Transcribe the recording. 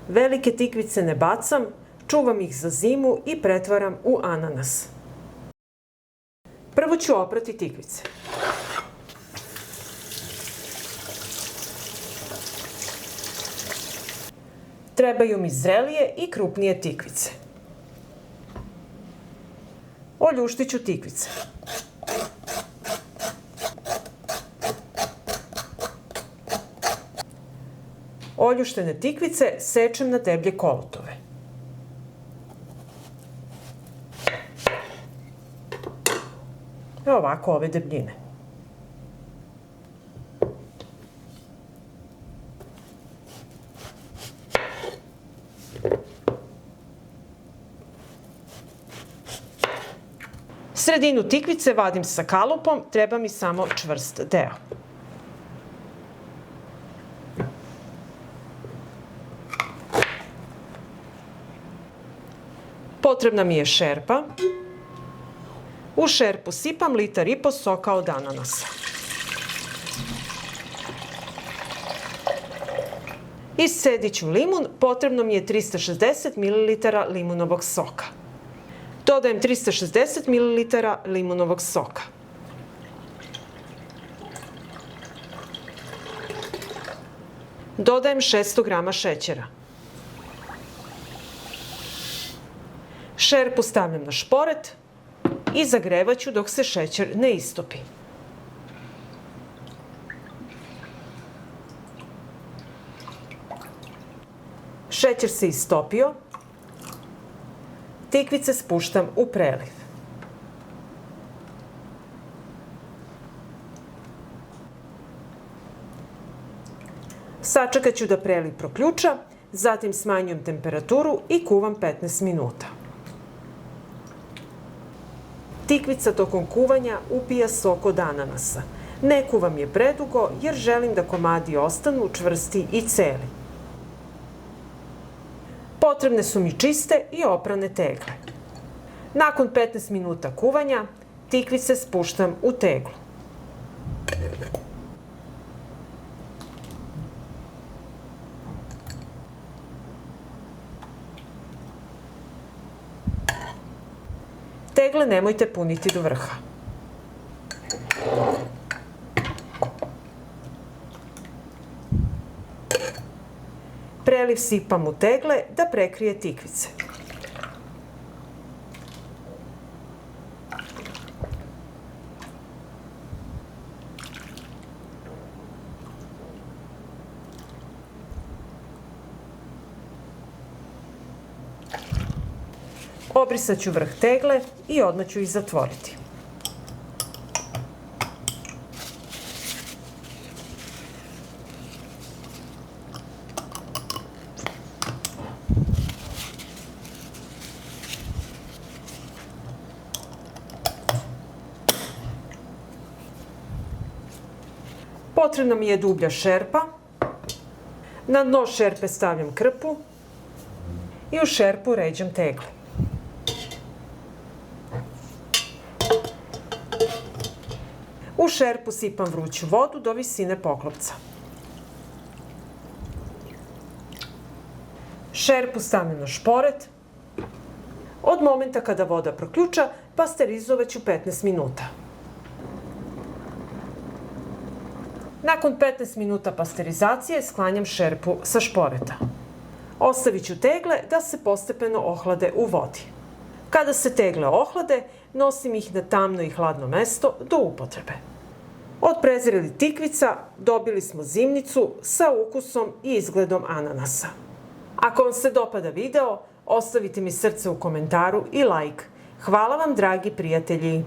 Velike tikvice ne bacam, čuvam ih za zimu i pretvaram u ananas. Prvo ću oprati tikvice. Trebaju mi zrelije i krupnije tikvice. Oljuštit ću tikvice. Oljuštene tikvice sečem na deblje kolutove. Ovako ove debljine. Sredinu tikvice vadim sa kalupom, treba mi samo čvrst deo. Potrebna mi je šerpa. U šerpu sipam 1,5 litara soka od ananasa. Iscedit ću limun, potrebno mi je 360 ml limunovog soka. Dodajem 360 ml limunovog soka. Dodajem 600 grama šećera. Šerpu stavljam na šporet i zagrevat ću dok se šećer ne istopi. Šećer se istopio. Tikvice spuštam u preliv. Sačekat ću da preliv proključa, zatim smanjujem temperaturu i kuvam 15 minuta. Tikvica tokom kuvanja upija sok od ananasa. Ne kuvam je predugo jer želim da komadi ostanu čvrsti i celi. Potrebne su mi čiste i oprane tegle. Nakon 15 minuta kuvanja, tikvice spuštam u teglu. Tegle nemojte puniti do vrha. Preliv sipam u tegle da prekrije tikvice. Obrisat ću vrh tegle i odmah ću ih zatvoriti. Potrebna mi je dublja šerpa. Na dno šerpe stavljam krpu i u šerpu ređam tegle. U šerpu sipam vruću vodu do visine poklopca. Šerpu stavljam na šporet. Od momenta kada voda proključa, pasterizovat ću 15 minuta. Nakon 15 minuta pasterizacije sklanjam šerpu sa šporeta. Ostavit ću tegle da se postepeno ohlade u vodi. Kada se tegle ohlade, nosim ih na tamno i hladno mesto do upotrebe. Od prezrelih tikvica dobili smo zimnicu sa ukusom i izgledom ananasa. Ako vam se dopada video, ostavite mi srce u komentaru i like. Hvala vam, dragi prijatelji!